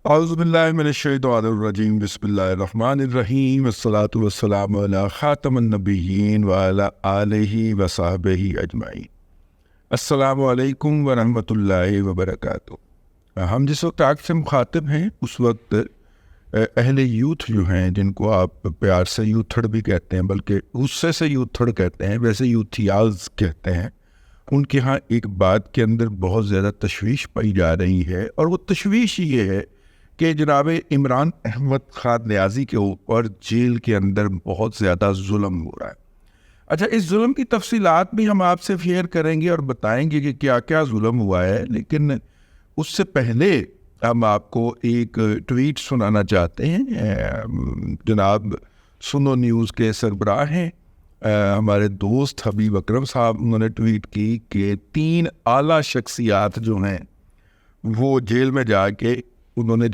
اعوذ باللہ من الشیطان الرجیم بسم اللہ الرحمن الرحیم والصلاة والسلام علی خاتم النبیین وعلی آلہ وصحبہ اجمعین۔ السلام علیکم ورحمۃ اللہ وبرکاتہ۔ ہم جس وقت آپ سے مخاطب ہیں اس وقت اہل یوتھ جو ہیں، جن کو آپ پیار سے یوتھڑ بھی کہتے ہیں، بلکہ غصے سے یوتھڑ کہتے ہیں، ویسے یوتھیاز کہتے ہیں، ان کے ہاں ایک بات کے اندر بہت زیادہ تشویش پائی جا رہی ہے، اور وہ تشویش یہ ہے کہ جناب عمران احمد خان نیازی کے اوپر جیل کے اندر بہت زیادہ ظلم ہو رہا ہے۔ اچھا، اس ظلم کی تفصیلات بھی ہم آپ سے شیئر کریں گے اور بتائیں گے کہ کیا کیا ظلم ہوا ہے، لیکن اس سے پہلے ہم آپ کو ایک ٹویٹ سنانا چاہتے ہیں۔ جناب سنو نیوز کے سربراہ ہیں ہمارے دوست حبیب اکرم صاحب، انہوں نے ٹویٹ کی کہ 3 اعلیٰ شخصیات جو ہیں وہ جیل میں جا کے انہوں نے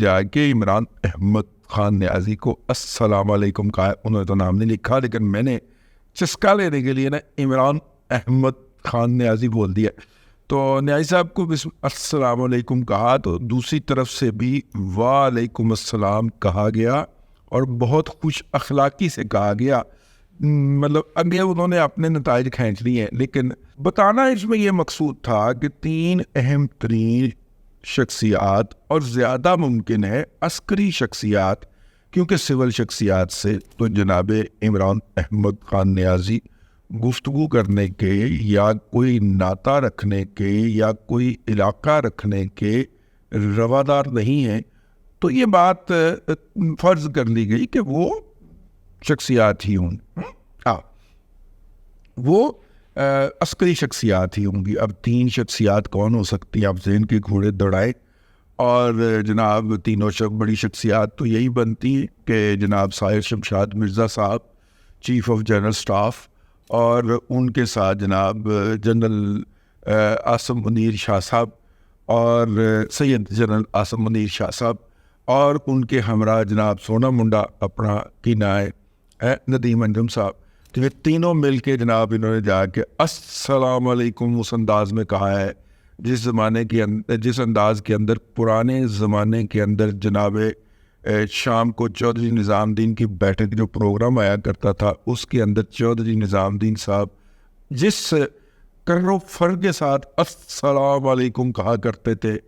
عمران احمد خان نیازی کو السلام علیکم کہا۔ انہوں نے تو نام نہیں لکھا، لیکن میں نے چسکا لینے کے لیے نا عمران احمد خان نیازی بول دیا۔ تو نیازی صاحب کو السلام علیکم کہا، تو دوسری طرف سے بھی وعلیکم السلام کہا گیا، اور بہت خوش اخلاقی سے کہا گیا۔ مطلب اگلے انہوں نے اپنے نتائج کھینچ لیے ہیں، لیکن بتانا اس میں یہ مقصود تھا کہ 3 اہم ترین شخصیات، اور زیادہ ممکن ہے عسکری شخصیات، کیونکہ سول شخصیات سے تو جناب عمران احمد خان نیازی گفتگو کرنے کے یا کوئی ناطہ رکھنے کے یا کوئی علاقہ رکھنے کے روادار نہیں ہیں۔ تو یہ بات فرض کر لی گئی کہ وہ شخصیات ہی ہوں، وہ عسکری شخصیات ہی ہوں گی۔ اب 3 شخصیات کون ہو سکتی ہیں؟ آپ ذہن کے گھوڑے دوڑائیں، اور جناب تینوں بڑی شخصیات تو یہی بنتی ہیں کہ جناب ساحر شمشاد مرزا صاحب، چیف آف جنرل سٹاف، اور ان کے ساتھ جناب جنرل عاصم منیر شاہ صاحب، اور سید جنرل عاصم منیر شاہ صاحب، اور ان کے ہمراہ جناب سونا منڈا اپنا کی نائے ندیم انجم صاحب۔ تو یہ تینوں مل کے جناب انہوں نے جا کے السلام علیکم اس انداز میں کہا ہے، جس انداز کے اندر پرانے زمانے کے اندر جناب شام کو چودھری نظام الدین کی بیٹھک جو پروگرام آیا کرتا تھا، اس کے اندر چودھری نظام الدین صاحب جس کر و فر کے ساتھ السلام علیکم کہا کرتے تھے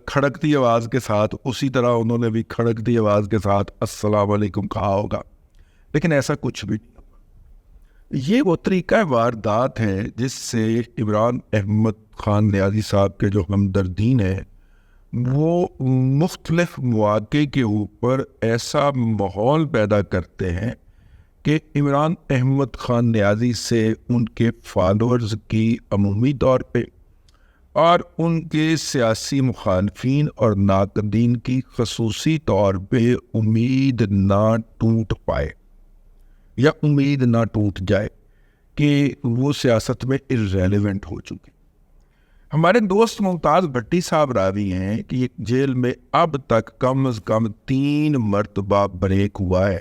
کھڑکتی آواز کے ساتھ، اسی طرح انہوں نے بھی کھڑکتی آواز کے ساتھ السلام علیکم کہا ہوگا، لیکن ایسا کچھ بھی نہیں۔ یہ وہ طریقہ واردات ہے جس سے عمران احمد خان نیازی صاحب کے جو ہمدردین ہیں وہ مختلف مواقع کے اوپر ایسا ماحول پیدا کرتے ہیں کہ عمران احمد خان نیازی سے ان کے فالورز کی عمومی طور پہ اور ان کے سیاسی مخالفین اور ناقدین کی خصوصی طور پہ امید نہ ٹوٹ پائے، یا امید نہ ٹوٹ جائے کہ وہ سیاست میں irrelevant ہو چکے۔ ہمارے دوست ممتاز بھٹی صاحب راوی ہیں کہ جیل میں اب تک کم از کم 3 مرتبہ بریک ہوا ہے،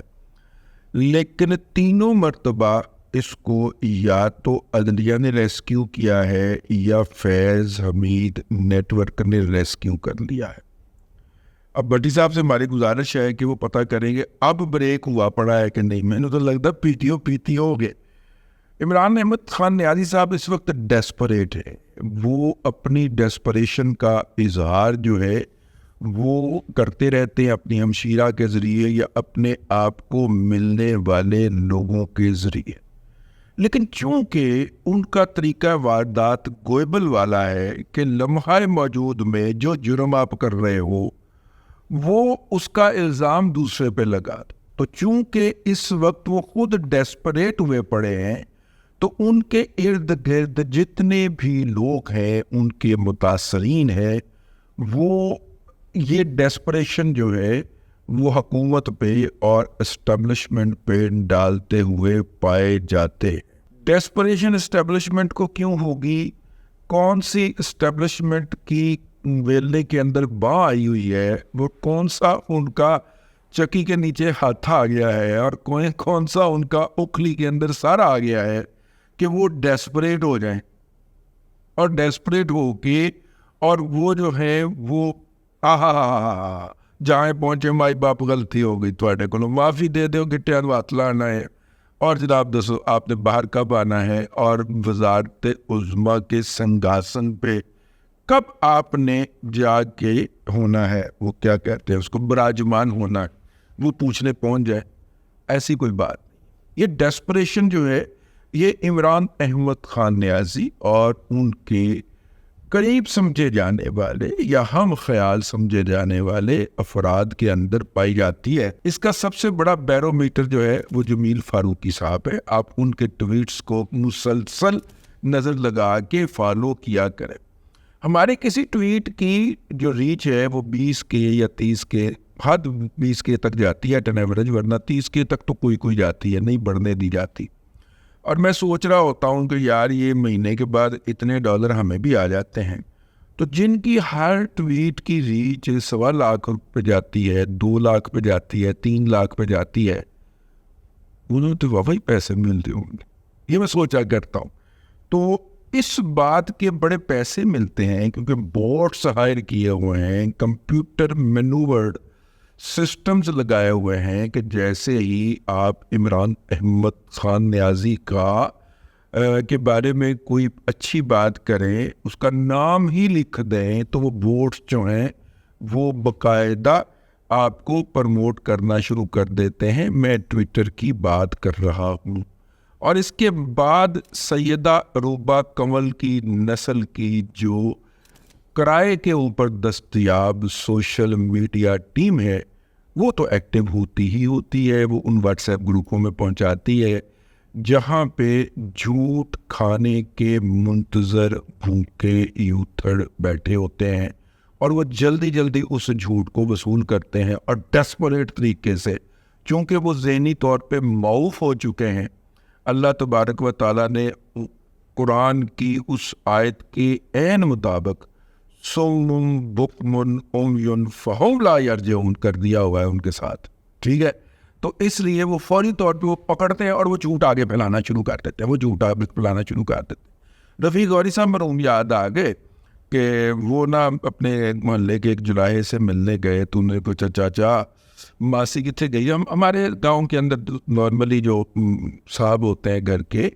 لیکن تینوں مرتبہ اس کو یا تو عدلیہ نے ریسکیو کیا ہے یا فیض حمید نیٹ ورک نے ریسکیو کر لیا ہے۔ اب بھٹی صاحب سے ہماری گزارش ہے کہ وہ پتہ کریں گے اب بریک ہوا پڑا ہے کہ نہیں۔ میں نے تو لگتا پیٹی ہو گئے۔ عمران احمد خان نیازی صاحب اس وقت ڈیسپریٹ ہے، وہ اپنی ڈیسپریشن کا اظہار جو ہے وہ کرتے رہتے ہیں اپنی ہمشیرہ کے ذریعے یا اپنے آپ کو ملنے والے لوگوں کے ذریعے، لیکن چونکہ ان کا طریقہ واردات گوئبل والا ہے کہ لمحہ موجود میں جو جرم آپ کر رہے ہو وہ اس کا الزام دوسرے پہ لگا دو، تو چونکہ اس وقت وہ خود ڈیسپریٹ ہوئے پڑے ہیں، تو ان کے ارد گرد جتنے بھی لوگ ہیں ان کے متاثرین ہیں، وہ یہ ڈیسپریشن جو ہے وہ حکومت پہ اور اسٹیبلشمنٹ پہ ڈالتے ہوئے پائے جاتے۔ ڈیسپریشن اسٹیبلشمنٹ کو کیوں ہوگی؟ کون سی اسٹیبلشمنٹ کی ویلنے کے اندر باں آئی ہوئی ہے؟ وہ کون سا ان کا چکی کے نیچے ہاتھ آ گیا ہے، اور کون سا ان کا اکھلی کے اندر سر آ گیا ہے کہ وہ ڈیسپریٹ ہو جائیں، اور ڈیسپریٹ ہو کے اور وہ جو ہے وہ جہاں پہنچے مائی باپ غلطی ہو گئی تھوڑے کو معافی دے دو گٹیا نو ہاتھ لانا ہے اور جناب دسو آپ نے باہر کب آنا ہے اور وزارت عظمیٰ کے سنگھاسن پہ کب آپ نے جا کے ہونا ہے، وہ کیا کہتے ہیں اس کو، براجمان ہونا ہے، وہ پوچھنے پہنچ جائے، ایسی کوئی بات نہیں۔ یہ ڈیسپریشن جو ہے یہ عمران احمد خان نیازی اور ان کے قریب سمجھے جانے والے یا ہم خیال سمجھے جانے والے افراد کے اندر پائی جاتی ہے۔ اس کا سب سے بڑا بیرومیٹر جو ہے وہ جمیل فاروقی صاحب ہے۔ آپ ان کے ٹویٹس کو مسلسل نظر لگا کے فالو کیا کریں۔ ہمارے کسی ٹویٹ کی جو ریچ ہے وہ 20 کے یا 30 کے، حد 20 کے تک جاتی ہے ٹن ایوریج، ورنہ 30 کے تک تو کوئی جاتی ہے، نہیں بڑھنے دی جاتی۔ اور میں سوچ رہا ہوتا ہوں کہ یار یہ مہینے کے بعد اتنے ڈالر ہمیں بھی آ جاتے ہیں، تو جن کی ہر ٹویٹ کی ریچ 1.25 لاکھ پہ جاتی ہے، 2 لاکھ پہ جاتی ہے، 3 لاکھ پہ جاتی ہے، انہوں تو وہی پیسے ملتے ہوں گے، یہ میں سوچا کرتا ہوں۔ تو اس بات کے بڑے پیسے ملتے ہیں کیونکہ بوٹس ہائر کیے ہوئے ہیں، کمپیوٹر مینوورڈ سسٹمز لگائے ہوئے ہیں کہ جیسے ہی آپ عمران احمد خان نیازی کے بارے میں کوئی اچھی بات کریں، اس کا نام ہی لکھ دیں، تو وہ بوٹس جو ہیں وہ باقاعدہ آپ کو پروموٹ کرنا شروع کر دیتے ہیں۔ میں ٹویٹر کی بات کر رہا ہوں۔ اور اس کے بعد سیدہ روبا کنول کی نسل کی جو کرائے کے اوپر دستیاب سوشل میڈیا ٹیم ہے وہ تو ایکٹیو ہوتی ہی ہوتی ہے، وہ ان واٹس ایپ گروپوں میں پہنچاتی ہے جہاں پہ جھوٹ کھانے کے منتظر بھوکے یوتھڑ بیٹھے ہوتے ہیں، اور وہ جلدی اس جھوٹ کو وصول کرتے ہیں، اور ڈیسپریٹ طریقے سے، چونکہ وہ ذہنی طور پہ معاف ہو چکے ہیں۔ اللہ تبارک و تعالیٰ نے قرآن کی اس آیت کے عین مطابق صم بکم عمی فہم لا یرجعون کر دیا ہوا ہے ان کے ساتھ، ٹھیک ہے؟ تو اس لیے وہ فوری طور پہ وہ پکڑتے ہیں اور وہ جھوٹ آگے پھیلانا شروع کر دیتے ہیں، وہ جھوٹ آگے پھیلانا شروع کر دیتے ہیں۔ رفیق غوری صاحب مرحوم یاد آ گئے کہ وہ نا اپنے محلے کے ایک جلائے سے ملنے گئے، تو انہوں نے پوچھا چاچا ماسی کتنے گئی؟ ہمارے گاؤں کے اندر نارملی جو صاحب ہوتے ہیں گھر کے،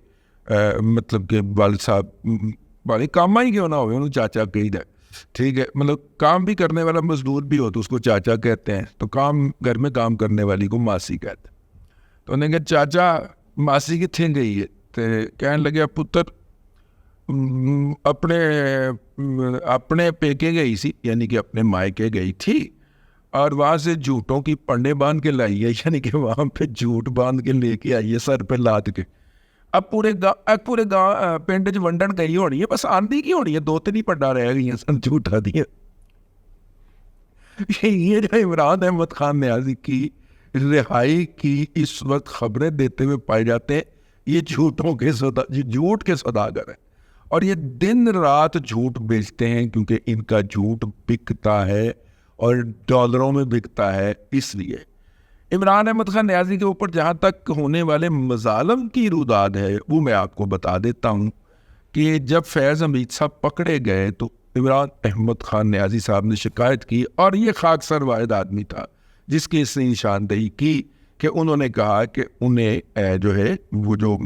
مطلب کہ والد صاحب والے کام ہی کیوں نہ ہوئے انہوں چاچا کہی جائے، ٹھیک ہے؟ مطلب کام بھی کرنے والا مزدور بھی ہو تو اس کو چاچا کہتے ہیں، تو گھر میں کام کرنے والی کو ماسی کہتے ہیں۔ تو انہوں نے کہا چاچا ماسی کتنے گئی ہے؟ تو کہنے لگے پتر اپنے پیکے گئی سی، یعنی کہ اپنے مائکے گئی تھی، اور وہاں سے جھوٹوں کی پنڈے باندھ کے لائی ہے، یعنی کہ وہاں پہ جھوٹ باندھ کے لے کے آئی ہے سر پہ لاد کے۔ اب پورے گاؤں پنڈ چ ونڈن گئی ہونی ہے، بس آندھی کی ہونی ہے، 2-3 ہی پنڈا رہ گئی ہیں سن جھوٹا دیا۔ یہ جو عمران احمد خان نیازی کی رہائی کی اس وقت خبریں دیتے ہوئے پائے جاتے ہیں، یہ جھوٹ کے سوداگر ہیں، اور یہ دن رات جھوٹ بیچتے ہیں کیونکہ ان کا جھوٹ بکتا ہے اور ڈالروں میں بکتا ہے۔ اس لیے عمران احمد خان نیازی کے اوپر جہاں تک ہونے والے مظالم کی روداد ہے وہ میں آپ کو بتا دیتا ہوں کہ جب فیض حمید صاحب پکڑے گئے تو عمران احمد خان نیازی صاحب نے شکایت کی، اور یہ خاکسار واحد آدمی تھا جس کی اس نے نشاندہی کی کہ انہوں نے کہا کہ انہیں جو ہے وہ جو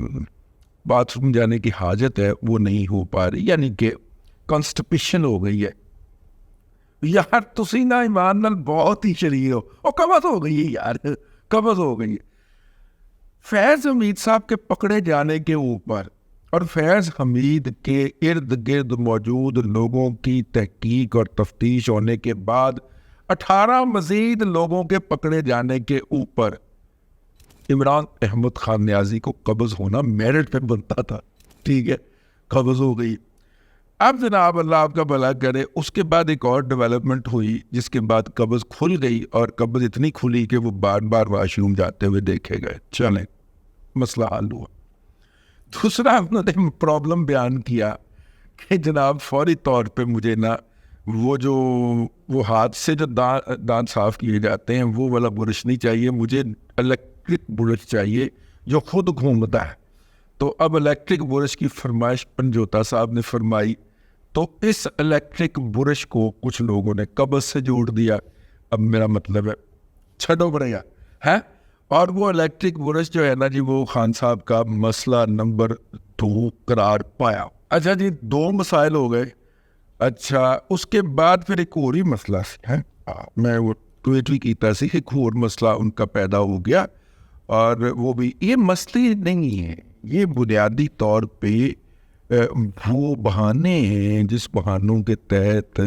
باتھ روم جانے کی حاجت ہے وہ نہیں ہو پا رہی، یعنی کہ کانسٹیپیشن ہو گئی ہے۔ یار تسی نا ایمان نال بہت ہی شریر ہو، اور قبض ہو گئی ہے یار، قبض ہو گئی ہے۔ فیض حمید صاحب کے پکڑے جانے کے اوپر اور فیض حمید کے ارد گرد موجود لوگوں کی تحقیق اور تفتیش ہونے کے بعد 18 مزید لوگوں کے پکڑے جانے کے اوپر عمران احمد خان نیازی کو قبض ہونا میرٹ پہ بنتا تھا، ٹھیک ہے؟ قبض ہو گئی۔ اب جناب اللہ آپ کا بھلا کرے، اس کے بعد ایک اور ڈیولپمنٹ ہوئی جس کے بعد قبض کھل گئی، اور قبض اتنی کھلی کہ وہ بار بار واش روم جاتے ہوئے دیکھے گئے، چلیں مسئلہ حل ہوا۔ دوسرا انہوں نے پرابلم بیان کیا کہ جناب فوری طور پہ مجھے نا وہ ہاتھ سے جو دانت صاف کیے جاتے ہیں وہ والا برش نہیں چاہیے، مجھے الیکٹرک برش چاہیے جو خود گھومتا ہے۔ تو اب الیکٹرک برش کی فرمائش پنجوتا صاحب نے فرمائی، تو اس الیکٹرک برش کو کچھ لوگوں نے قبض سے جوڑ دیا، اب میرا مطلب ہے چھٹو پڑے گا ہے. اور وہ الیکٹرک برش جو ہے نا جی وہ خان صاحب کا مسئلہ نمبر 2 قرار پایا. اچھا جی 2 مسائل ہو گئے. اچھا اس کے بعد پھر ایک اور ہی مسئلہ ہے, میں وہ ٹویٹ بھی کیتا سی, ایک اور مسئلہ ان کا پیدا ہو گیا. اور وہ بھی یہ مسئلے نہیں ہیں, یہ بنیادی طور پہ وہ بہانے ہیں جس بہانوں کے تحت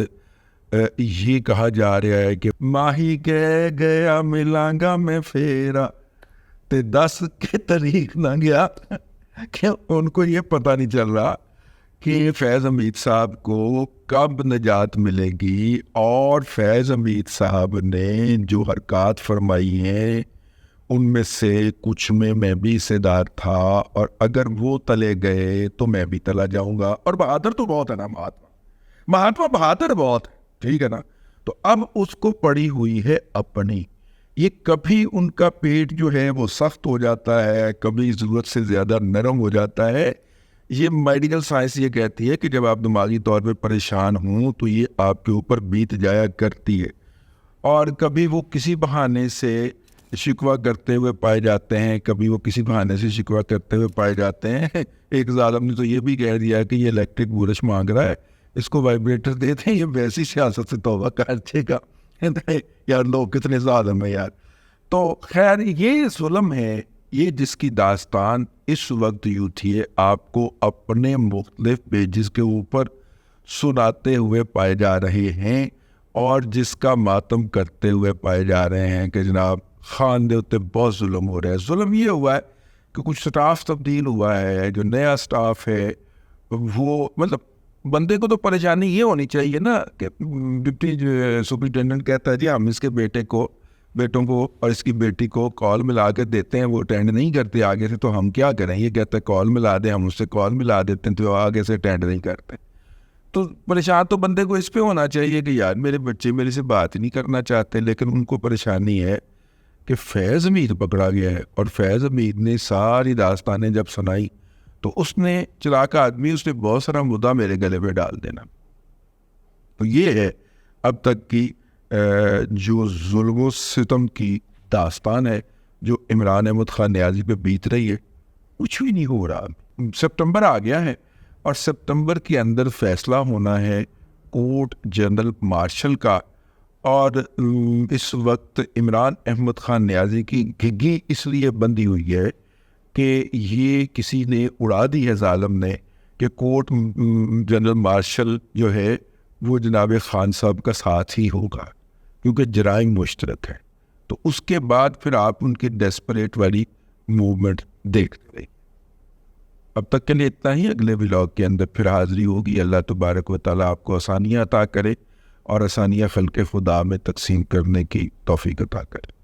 یہ کہا جا رہا ہے کہ ماہی کہہ گیا ملاں گا میں پھیرا تے 10 کے طریق نہ گیا. کہ ان کو یہ پتہ نہیں چل رہا کہ فیض حمید صاحب کو کب نجات ملے گی. اور فیض حمید صاحب نے جو حرکات فرمائی ہیں ان میں سے کچھ میں بھی حصے دار تھا, اور اگر وہ تلے گئے تو میں بھی تلا جاؤں گا. اور بہادر تو بہت ہے نا مہاتما بہادر بہت ہے, ٹھیک ہے نا. تو اب اس کو پڑی ہوئی ہے اپنی, یہ کبھی ان کا پیٹ جو ہے وہ سخت ہو جاتا ہے, کبھی ضرورت سے زیادہ نرم ہو جاتا ہے. یہ میڈیکل سائنس یہ کہتی ہے کہ جب آپ دماغی طور پہ پریشان ہوں تو یہ آپ کے اوپر بیت جایا کرتی ہے. اور کبھی وہ کسی بہانے سے شکوہ کرتے ہوئے پائے جاتے ہیں, کبھی وہ کسی بہانے سے شکوہ کرتے ہوئے پائے جاتے ہیں. ایک ظالم نے تو یہ بھی کہہ دیا کہ یہ الیکٹرک برش مانگ رہا ہے, اس کو وائبریٹر دیتے ہیں, یہ ویسی سیاست سے توبہ کرچے گا. یار لوگ کتنے ظالم ہیں یار. تو خیر یہ ظلم ہے, یہ جس کی داستان اس وقت یوتھی ہے آپ کو اپنے مختلف پیجز کے اوپر سناتے ہوئے پائے جا رہے ہیں, اور جس کا ماتم کرتے ہوئے پائے جا رہے ہیں کہ جناب خان دے ہوتے بہت ظلم ہو رہا ہے. ظلم یہ ہوا ہے کہ کچھ سٹاف تبدیل ہوا ہے, جو نیا سٹاف ہے وہ مطلب بندے کو تو پریشانی یہ ہونی چاہیے نا کہ ڈپٹی سپرنٹینڈنٹ کہتا ہے جی ہم اس کے بیٹوں کو اور اس کی بیٹی کو کال ملا کے دیتے ہیں, وہ اٹینڈ نہیں کرتے آگے سے, تو ہم کیا کریں. یہ کہتا ہے کال ملا دیں, ہم اس سے کال ملا دیتے ہیں تو آگے سے اٹینڈ نہیں کرتے. تو پریشان تو بندے کو اس پہ ہونا چاہیے کہ یار میرے بچے میرے سے بات ہی نہیں کرنا چاہتے, لیکن ان کو پریشانی ہے کہ فیض حمید پکڑا گیا ہے. اور فیض حمید نے ساری داستانیں جب سنائی تو اس نے چلاک آدمی, اس نے بہت سارا مدعا میرے گلے پہ ڈال دینا. تو یہ ہے اب تک کی جو ظلم و ستم کی داستان ہے جو عمران احمد خان نیازی پہ بیت رہی ہے. کچھ بھی نہیں ہو رہا. سپتمبر آ گیا ہے اور سپتمبر کے اندر فیصلہ ہونا ہے کورٹ جنرل مارشل کا. اور اس وقت عمران احمد خان نیازی کی گھگی اس لیے بندھی ہوئی ہے کہ یہ کسی نے اڑا دی ہے ظالم نے کہ کورٹ جنرل مارشل جو ہے وہ جناب خان صاحب کا ساتھ ہی ہوگا, کیونکہ جرائم مشترک ہے. تو اس کے بعد پھر آپ ان کی ڈیسپریٹ والی موومنٹ دیکھتے رہے. اب تک کے لیے اتنا ہی. اگلے ولاگ کے اندر پھر حاضری ہوگی. اللہ تبارک و تعالیٰ آپ کو آسانیاں عطا کرے اور آسانیاں خلق خدا میں تقسیم کرنے کی توفیق عطا کرے.